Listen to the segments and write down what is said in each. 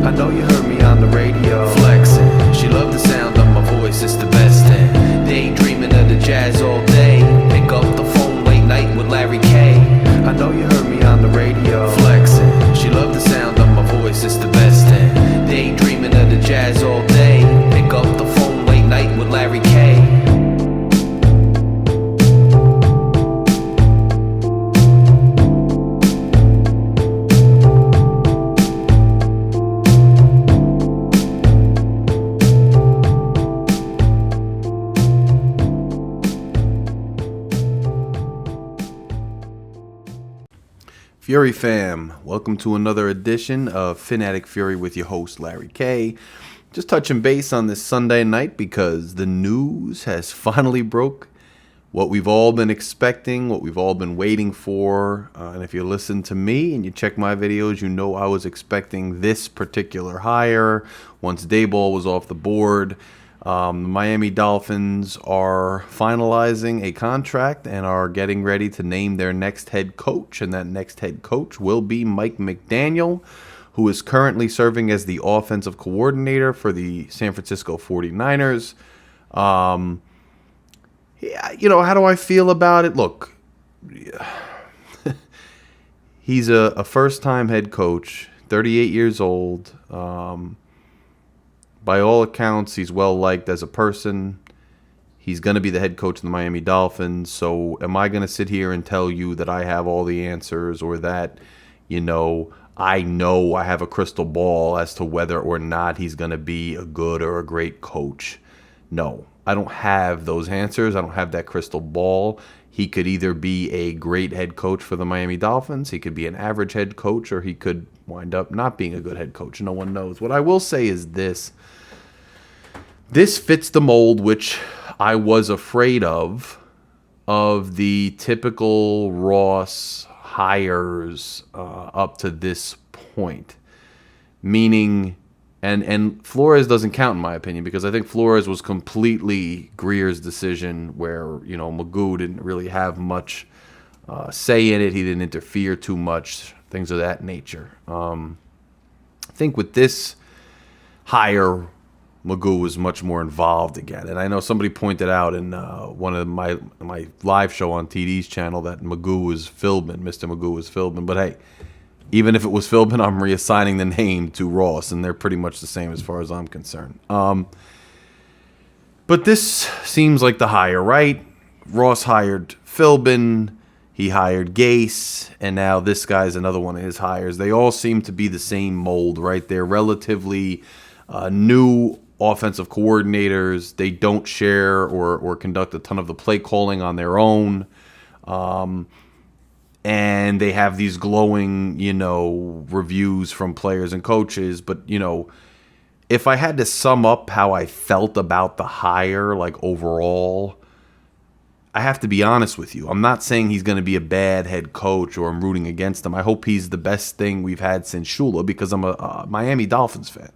I know you heard me on the radio. Flexing, she loved the sound of my voice, it's the best thing. Daydreaming of the jazz all day. Pick up the phone late night with Larry K. I know you heard me on the radio. Flexing, she loved the sound of my voice, it's the best thing. Daydreaming of the jazz all day. Pick up the phone late night with Larry K. Fury fam, welcome to another edition of Phin-Addict Fury with your host Larry K. Just touching base on this Sunday night because the news has finally broke. What we've all been expecting, what we've all been waiting for. And if you listen to me and you check my videos, you know I was expecting this particular hire once Daboll was off the board. The Miami Dolphins are finalizing a contract and are getting ready to name their next head coach. And that next head coach will be Mike McDaniel, who is currently serving as the offensive coordinator for the San Francisco 49ers. How do I feel about it? Look, he's a first-time head coach, 38 years old. By all accounts, he's well-liked as a person. He's going to be the head coach of the Miami Dolphins. So am I going to sit here and tell you that I have all the answers or that, I know I have a crystal ball as to whether or not he's going to be a good or a great coach? No, I don't have those answers. I don't have that crystal ball. He could either be a great head coach for the Miami Dolphins, he could be an average head coach, or he could wind up not being a good head coach. No one knows. What I will say is this. This fits the mold which I was afraid of the typical Ross hires up to this point. Meaning, and Flores doesn't count in my opinion, because I think Flores was completely Greer's decision where, Magoo didn't really have much say in it. He didn't interfere too much, things of that nature. I think with this hire, Magoo was much more involved again. And I know somebody pointed out in one of my live show on TD's channel that Magoo was Philbin, Mr. Magoo was Philbin. But hey, even if it was Philbin, I'm reassigning the name to Ross, and they're pretty much the same as far as I'm concerned. But this seems like the hire, right? Ross hired Philbin, he hired Gase, and now this guy's another one of his hires. They all seem to be the same mold, right? They're relatively new offensive coordinators. They don't share or conduct a ton of the play calling on their own. And they have these glowing, reviews from players and coaches. But, if I had to sum up how I felt about the hire, like overall, I have to be honest with you. I'm not saying he's going to be a bad head coach or I'm rooting against him. I hope he's the best thing we've had since Shula, because I'm a Miami Dolphins fan.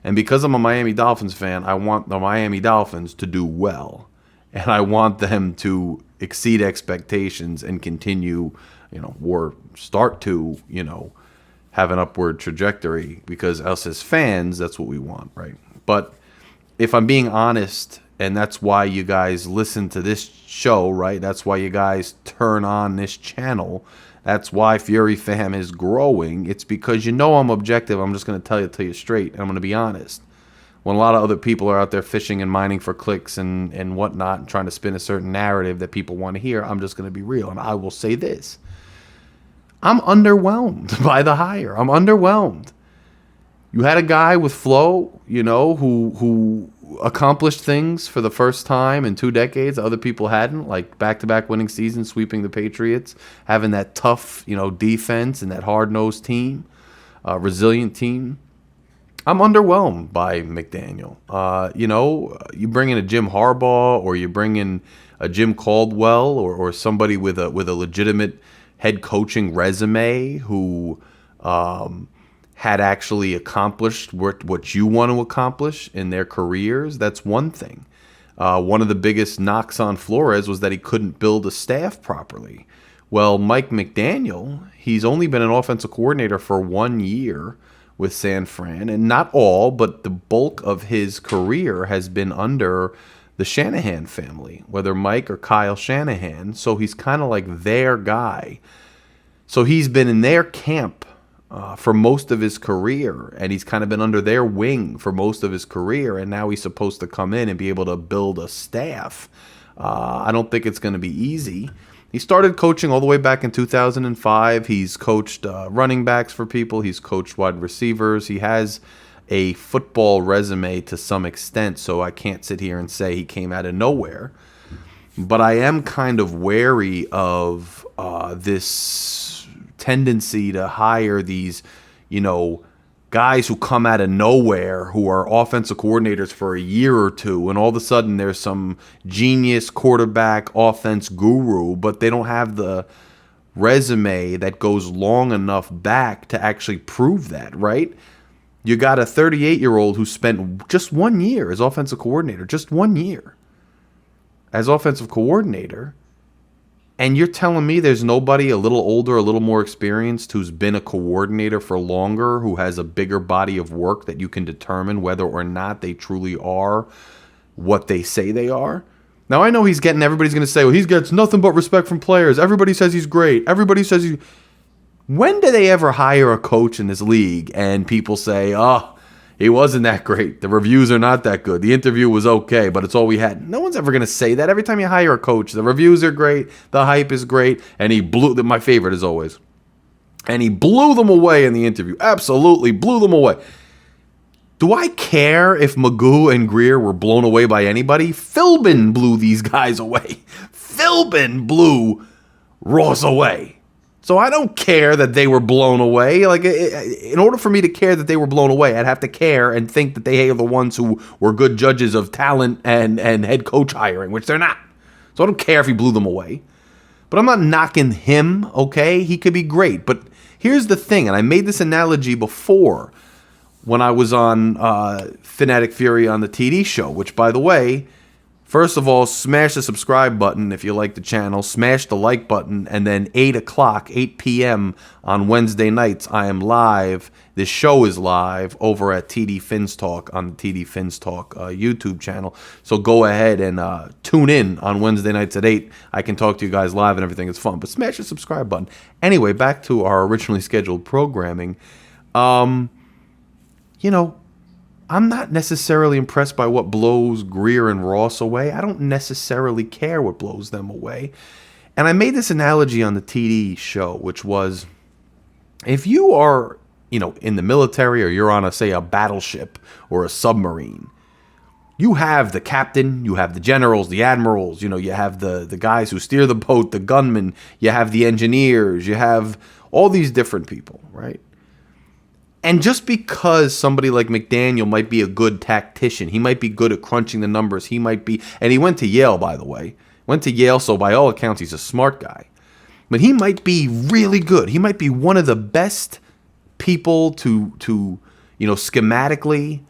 And because I'm a Miami Dolphins fan, I want the Miami Dolphins to do well. And I want them to exceed expectations and continue, or start to, have an upward trajectory, because us as fans, that's what we want, right? But if I'm being honest, and that's why you guys listen to this show, right? That's why you guys turn on this channel. That's why Fury Fam is growing. It's because I'm objective. I'm just going to tell you straight, and I'm going to be honest. When a lot of other people are out there fishing and mining for clicks and whatnot, and trying to spin a certain narrative that people want to hear, I'm just going to be real. And I will say this. I'm underwhelmed by the hire. I'm underwhelmed. You had a guy with flow, who accomplished things for the first time in 2 decades other people hadn't, like back-to-back winning seasons, sweeping the Patriots, having that tough, defense and that hard-nosed team, resilient team. I'm underwhelmed by McDaniel. You bring in a Jim Harbaugh, or you bring in a Jim Caldwell, or somebody with a legitimate head coaching resume who had actually accomplished what you want to accomplish in their careers. That's one thing. One of the biggest knocks on Flores was that he couldn't build a staff properly. Well, Mike McDaniel, he's only been an offensive coordinator for 1 year with San Fran, and not all, but the bulk of his career has been under the Shanahan family, whether Mike or Kyle Shanahan. So he's kind of like their guy. So he's been in their camp for most of his career, and he's kind of been under their wing for most of his career, and now he's supposed to come in and be able to build a staff. I don't think it's going to be easy. He started coaching all the way back in 2005. He's coached running backs for people. He's coached wide receivers. He has a football resume to some extent, so I can't sit here and say he came out of nowhere. But I am kind of wary of this tendency to hire these, guys who come out of nowhere, who are offensive coordinators for a year or two, and all of a sudden there's some genius quarterback offense guru, but they don't have the resume that goes long enough back to actually prove that, right? You got a 38-year-old who spent just 1 year as offensive coordinator, just 1 year as offensive coordinator, and you're telling me there's nobody a little older, a little more experienced, who's been a coordinator for longer, who has a bigger body of work that you can determine whether or not they truly are what they say they are? Now, I know everybody's going to say, well, he gets nothing but respect from players. Everybody says he's great. Everybody says he's... When do they ever hire a coach in this league and people say, oh, he wasn't that great. The reviews are not that good. The interview was okay, but it's all we had. No one's ever going to say that. Every time you hire a coach, the reviews are great, the hype is great, and my favorite is always, and he blew them away in the interview. Absolutely blew them away. Do I care if Magoo and Greer were blown away by anybody? Philbin blew these guys away. Philbin blew Ross away. So I don't care that they were blown away. Like, in order for me to care that they were blown away, I'd have to care and think that they are the ones who were good judges of talent and head coach hiring, which they're not. So I don't care if he blew them away. But I'm not knocking him, okay? He could be great. But here's the thing, and I made this analogy before when I was on Phin-Addict Fury on the TD show, which, by the way, first of all, smash the subscribe button if you like the channel. Smash the like button. And then 8 p.m. on Wednesday nights, I am live. This show is live over at TD Fins Talk on the TD Fins Talk YouTube channel. So go ahead and tune in on Wednesday nights at 8. I can talk to you guys live and everything is fun. But smash the subscribe button. Anyway, back to our originally scheduled programming. I'm not necessarily impressed by what blows Greer and Ross away. I don't necessarily care what blows them away. And I made this analogy on the TD show, which was, if you are, in the military, or you're on a battleship or a submarine, you have the captain, you have the generals, the admirals, you have the guys who steer the boat, the gunmen, you have the engineers, you have all these different people, right? And just because somebody like McDaniel might be a good tactician, he might be good at crunching the numbers, he went to Yale, by the way. Went to Yale, so by all accounts, he's a smart guy. But he might be really good. He might be one of the best people to schematically,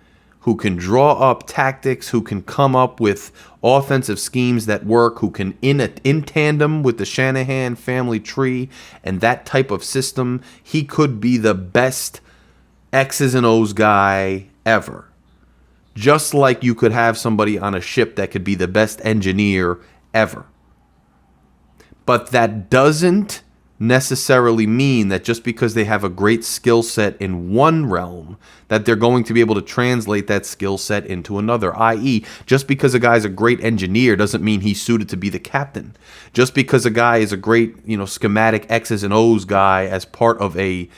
who can draw up tactics, who can come up with offensive schemes that work, who can, in tandem with the Shanahan family tree and that type of system, he could be the best X's and O's guy ever. Just like you could have somebody on a ship that could be the best engineer ever. But that doesn't necessarily mean that just because they have a great skill set in one realm, that they're going to be able to translate that skill set into another. I.e., just because a guy's a great engineer doesn't mean he's suited to be the captain. Just because a guy is a great, schematic X's and O's guy as part of a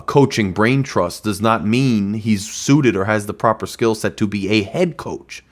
coaching brain trust does not mean he's suited or has the proper skill set to be a head coach.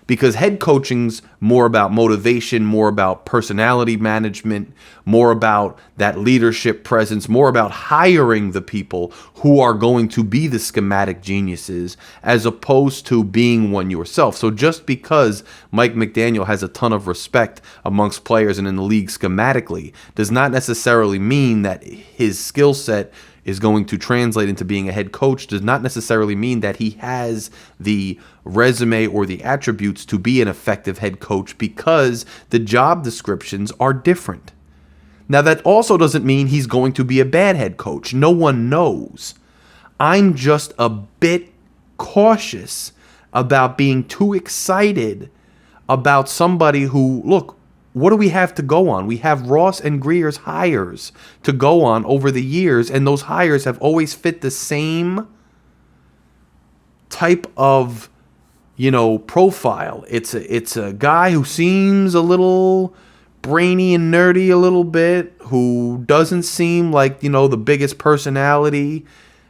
Because head coaching's more about motivation, more about personality management, more about that leadership presence, more about hiring the people who are going to be the schematic geniuses, as opposed to being one yourself. So just because Mike McDaniel has a ton of respect amongst players and in the league schematically does not necessarily mean that his skill set is going to translate into being a head coach, does not necessarily mean that he has the resume or the attributes to be an effective head coach, because the job descriptions are different. Now, that also doesn't mean he's going to be a bad head coach. No one knows. I'm just a bit cautious about being too excited about somebody who, look, what do we have to go on? We have Ross and Greer's hires to go on over the years, and those hires have always fit the same type of, profile. It's a guy who seems a little brainy and nerdy a little bit, who doesn't seem like, the biggest personality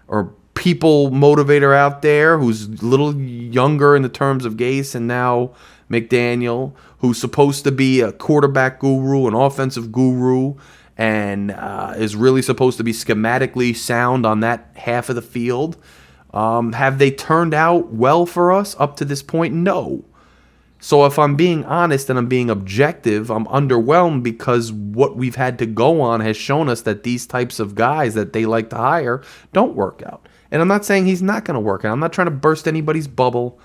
or people motivator out there, who's a little younger in the terms of Gase and now McDaniel, who's supposed to be a quarterback guru, an offensive guru, and is really supposed to be schematically sound on that half of the field. Have they turned out well for us up to this point? No. So if I'm being honest and I'm being objective, I'm underwhelmed because what we've had to go on has shown us that these types of guys that they like to hire don't work out. And I'm not saying he's not going to work out. I'm not trying to burst anybody's bubble.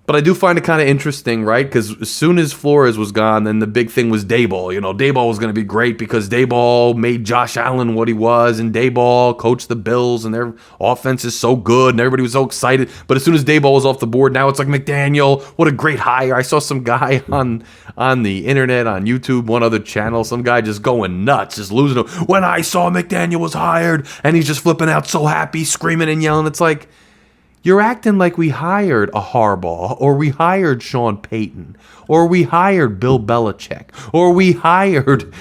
But I do find it kind of interesting, right? Because as soon as Flores was gone, then the big thing was Daboll. Daboll was going to be great because Daboll made Josh Allen what he was, and Daboll coached the Bills, and their offense is so good, and everybody was so excited. But as soon as Daboll was off the board, now it's like McDaniel, what a great hire. I saw some guy on the internet, on YouTube, one other channel, some guy just going nuts, just losing it. When I saw McDaniel was hired, and he's just flipping out so happy, screaming and yelling. It's like, you're acting like we hired a Harbaugh, or we hired Sean Payton, or we hired Bill Belichick, or we hired,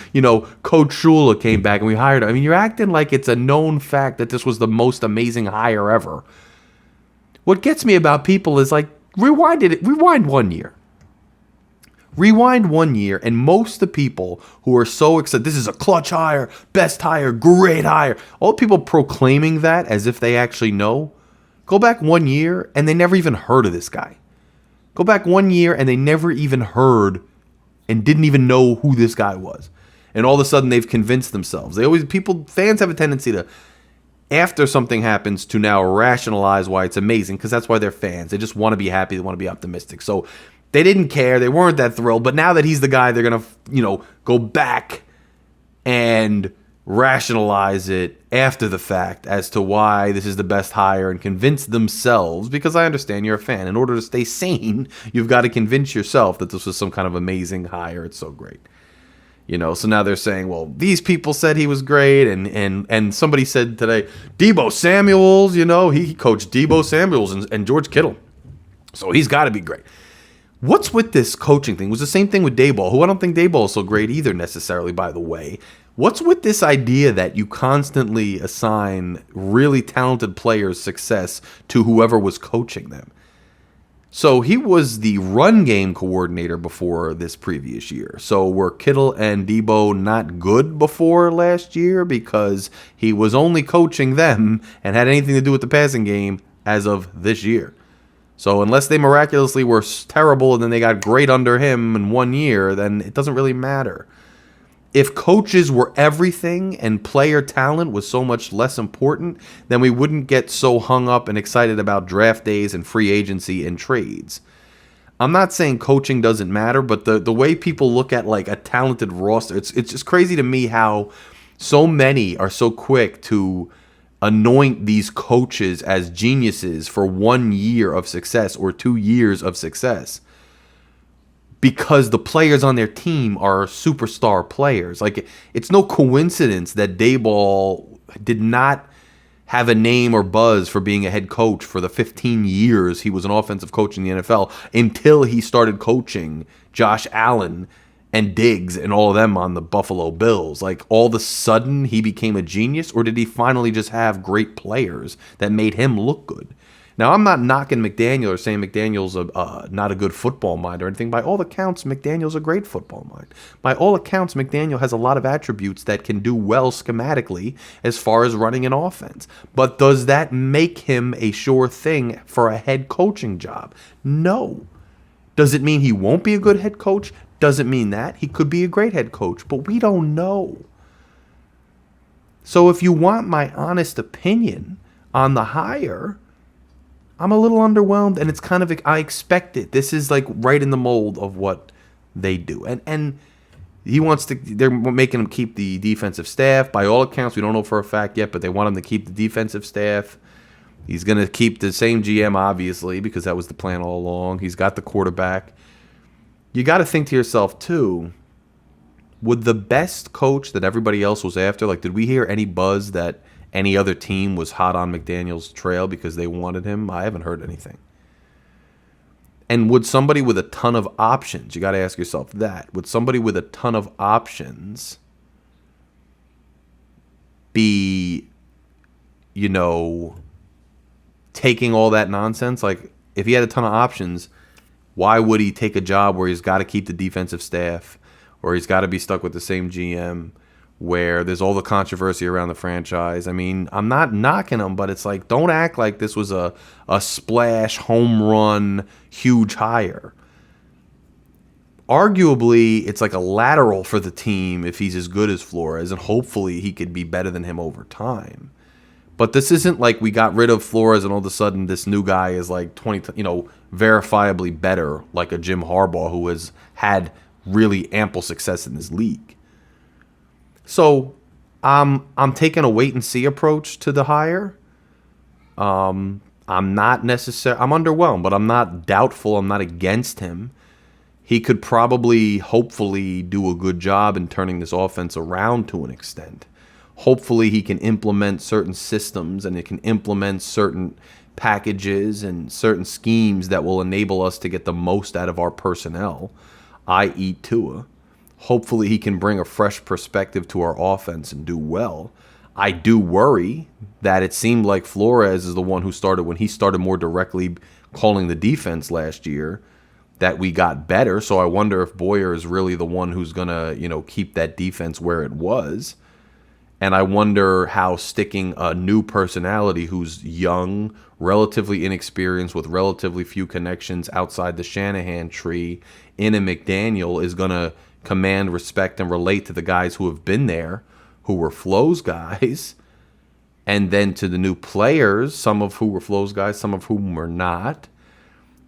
Coach Shula came back and we hired him. I mean, you're acting like it's a known fact that this was the most amazing hire ever. What gets me about people is like, rewind 1 year. Rewind 1 year, and most of the people who are so excited, this is a clutch hire, best hire, great hire, all the people proclaiming that as if they actually know, go back 1 year, and they never even heard of this guy. Go back 1 year, and they never even heard and didn't even know who this guy was. And all of a sudden, they've convinced themselves. Fans have a tendency to, after something happens, to now rationalize why it's amazing, because that's why they're fans. They just want to be happy. They want to be optimistic. So they didn't care. They weren't that thrilled. But now that he's the guy, they're going to, go back and rationalize it after the fact as to why this is the best hire and convince themselves, because I understand you're a fan. In order to stay sane, you've got to convince yourself that this was some kind of amazing hire. It's so great. So now they're saying, well, these people said he was great, and somebody said today, Deebo Samuels, he coached Deebo Samuels and George Kittle. So he's got to be great. What's with this coaching thing? It was the same thing with Daboll, who I don't think Daboll is so great either necessarily, by the way. What's with this idea that you constantly assign really talented players success to whoever was coaching them? So he was the run game coordinator before this previous year. So were Kittle and Deebo not good before last year because he was only coaching them and had anything to do with the passing game as of this year? So unless they miraculously were terrible and then they got great under him in 1 year, then it doesn't really matter. If coaches were everything and player talent was so much less important, then we wouldn't get so hung up and excited about draft days and free agency and trades. I'm not saying coaching doesn't matter, but the way people look at like a talented roster, it's just crazy to me how so many are so quick to anoint these coaches as geniuses for 1 year of success or 2 years of success, because the players on their team are superstar players. Like, it's no coincidence that Daboll did not have a name or buzz for being a head coach for the 15 years he was an offensive coach in the NFL until he started coaching Josh Allen and Diggs and all of them on the Buffalo Bills. Like, all of a sudden he became a genius, or did he finally just have great players that made him look good? Now, I'm not knocking McDaniel or saying McDaniel's not a good football mind or anything. By all accounts, McDaniel's a great football mind. By all accounts, McDaniel has a lot of attributes that can do well schematically as far as running an offense. But does that make him a sure thing for a head coaching job? No. Does it mean he won't be a good head coach? Doesn't mean that. He could be a great head coach, but we don't know. So if you want my honest opinion on the hire, I'm a little underwhelmed, and it's kind of, I expect it. This is like right in the mold of what they do. And they're making him keep the defensive staff. By all accounts, we don't know for a fact yet, but they want him to keep the defensive staff. He's going to keep the same GM, obviously, because that was the plan all along. He's got the quarterback. You got to think to yourself, too, would the best coach that everybody else was after, like, did we hear any buzz that any other team was hot on McDaniel's trail because they wanted him? I haven't heard anything. And would somebody with a ton of options, you got to ask yourself that, would somebody with a ton of options be, taking all that nonsense? Like, if he had a ton of options, why would he take a job where he's got to keep the defensive staff, or he's got to be stuck with the same GM, where there's all the controversy around the franchise? I mean, I'm not knocking him, but it's like, don't act like this was a splash, home run, huge hire. Arguably, it's like a lateral for the team if he's as good as Flores, and hopefully he could be better than him over time. But this isn't like we got rid of Flores and all of a sudden this new guy is like verifiably better, like a Jim Harbaugh who has had really ample success in this league. So I'm taking a wait and see approach to the hire. I'm underwhelmed, but I'm not doubtful. I'm not against him. He could probably, hopefully, do a good job in turning this offense around to an extent. Hopefully he can implement certain systems and it can implement certain packages and certain schemes that will enable us to get the most out of our personnel, i.e. Tua. Hopefully he can bring a fresh perspective to our offense and do well. I do worry that it seemed like Flores is the one who started, when he started more directly calling the defense last year, that we got better. So I wonder if Boyer is really the one who's going to, keep that defense where it was. And I wonder how sticking a new personality who's young, relatively inexperienced, with relatively few connections outside the Shanahan tree in a McDaniel is going to command respect and relate to the guys who have been there, who were Flo's guys, and then to the new players, some of who were Flo's guys, some of whom were not,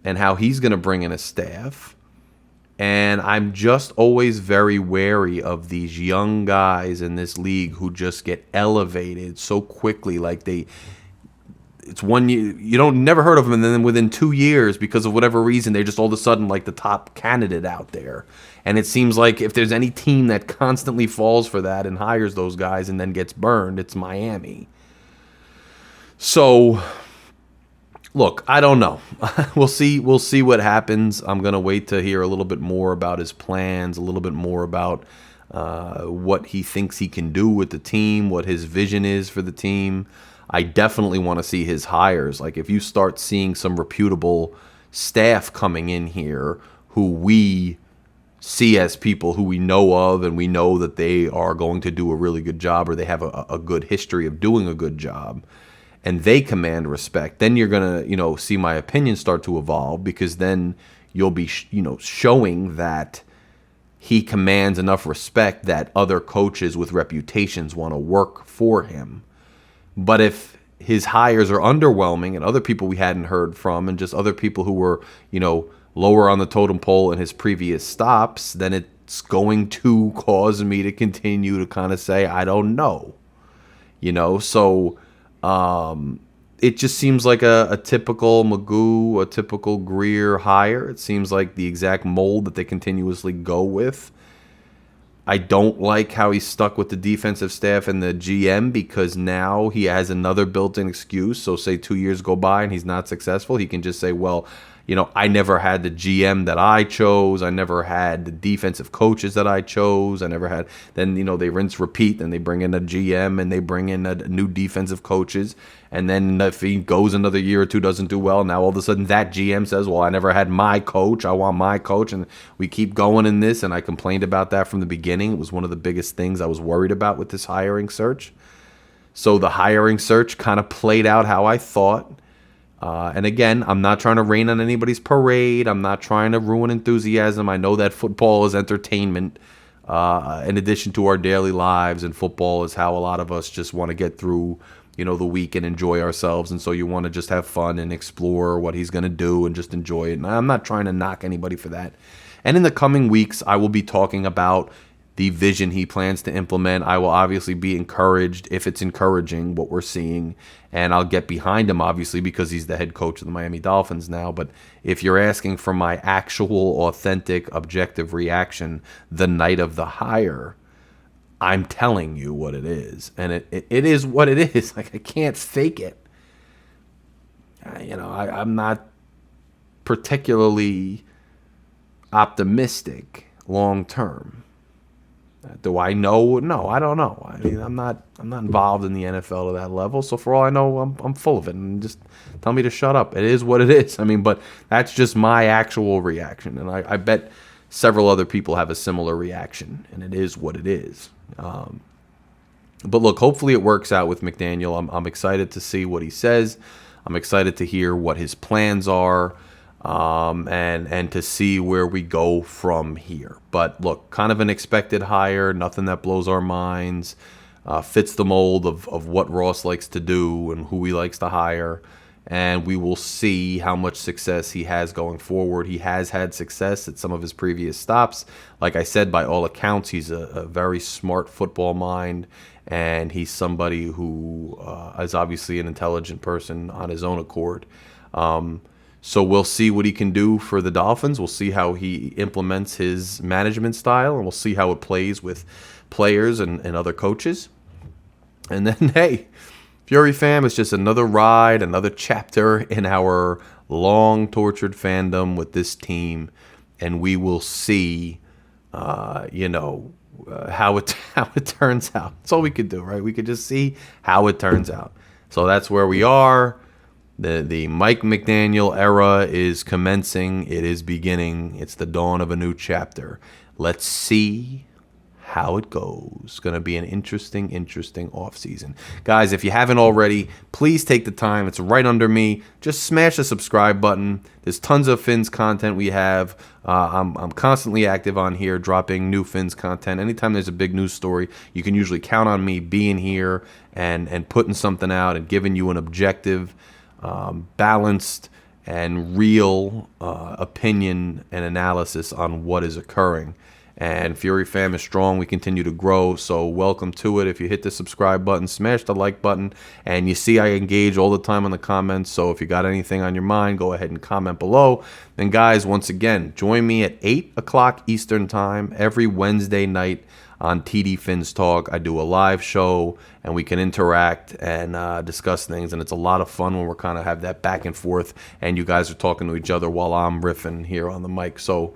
and how he's going to bring in a staff. And I'm just always very wary of these young guys in this league who just get elevated so quickly. Like it's 1 year, never heard of them, and then within 2 years, because of whatever reason, they're just all of a sudden like the top candidate out there. And it seems like if there's any team that constantly falls for that and hires those guys and then gets burned, it's Miami. So, look, I don't know. We'll see what happens. I'm going to wait to hear a little bit more about his plans, a little bit more about what he thinks he can do with the team, what his vision is for the team. I definitely want to see his hires. Like, if you start seeing some reputable staff coming in here who we see as people who we know of and we know that they are going to do a really good job, or they have a good history of doing a good job, and they command respect, then you're going to, see my opinion start to evolve, because then you'll be, showing that he commands enough respect that other coaches with reputations want to work for him. But if his hires are underwhelming and other people we hadn't heard from and just other people who were, lower on the totem pole in his previous stops, then it's going to cause me to continue to kind of say, I don't know. So it just seems like a typical Magoo, a typical Greer hire. It seems like the exact mold that they continuously go with. I don't like how he's stuck with the defensive staff and the GM, because now he has another built-in excuse. So say 2 years go by and he's not successful, he can just say, well, I never had the GM that I chose. I never had the defensive coaches that I chose. I never had. Then, they rinse, repeat, and they bring in a GM and they bring in a new defensive coaches. And then if he goes another year or two, doesn't do well, now all of a sudden that GM says, well, I never had my coach. I want my coach. And we keep going in this. And I complained about that from the beginning. It was one of the biggest things I was worried about with this hiring search. So the hiring search kind of played out how I thought. And again, I'm not trying to rain on anybody's parade. I'm not trying to ruin enthusiasm. I know that football is entertainment in addition to our daily lives, and football is how a lot of us just want to get through, the week and enjoy ourselves. And so you want to just have fun and explore what he's going to do and just enjoy it. And I'm not trying to knock anybody for that. And in the coming weeks, I will be talking about the vision he plans to implement. I will obviously be encouraged if it's encouraging what we're seeing, and I'll get behind him, obviously, because he's the head coach of the Miami Dolphins now. But if you're asking for my actual, authentic, objective reaction the night of the hire, I'm telling you what it is. And it is what it is. Like, I can't fake it. I'm not particularly optimistic long term. Do I know? No, I don't know. I mean, I'm not involved in the NFL to that level. So for all I know, I'm full of it. And just tell me to shut up. It is what it is. I mean, but that's just my actual reaction. And I bet several other people have a similar reaction. And it is what it is. But look, hopefully it works out with McDaniel. I'm excited to see what he says. I'm excited to hear what his plans are. And to see where we go from here. But look, kind of an expected hire, nothing that blows our minds, fits the mold of what Ross likes to do and who he likes to hire. And we will see how much success he has going forward. He has had success at some of his previous stops. Like I said, by all accounts, he's a very smart football mind, and he's somebody who is obviously an intelligent person on his own accord. So we'll see what he can do for the Dolphins. We'll see how he implements his management style, and we'll see how it plays with players and other coaches. And then, hey, Fury fam, it's just another ride, another chapter in our long, tortured fandom with this team. And we will see, how it turns out. That's all we could do, right? We could just see how it turns out. So that's where we are. The Mike McDaniel era is commencing. It is beginning. It's the dawn of a new chapter. Let's see how it goes. It's going to be an interesting offseason. Guys, if you haven't already, please take the time. It's right under me. Just smash the subscribe button. There's tons of Fins content we have. I'm constantly active on here, dropping new Fins content. Anytime there's a big news story, you can usually count on me being here and putting something out and giving you an objective, balanced and real opinion and analysis on what is occurring. And Fury fam is strong. We continue to grow, so welcome to it. If you hit the subscribe button, smash the like button, and you see I engage all the time in the comments, so if you got anything on your mind, go ahead and comment below. And guys, once again, join me at 8 o'clock Eastern time every Wednesday night on TD Fins Talk. I do a live show, and we can interact and discuss things, and it's a lot of fun when we're kind of have that back and forth, and you guys are talking to each other while I'm riffing here on the mic. So,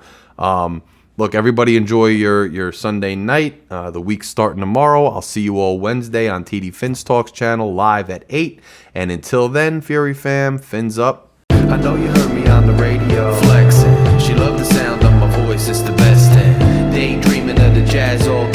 look, everybody enjoy your Sunday night. The week's starting tomorrow. I'll see you all Wednesday on TD Fins Talks channel, live at 8. And until then, Fury fam, fins up. I know you heard me on the radio, flexing. She loved the sound of my voice, it's the best thing. Daydreaming of the jazz all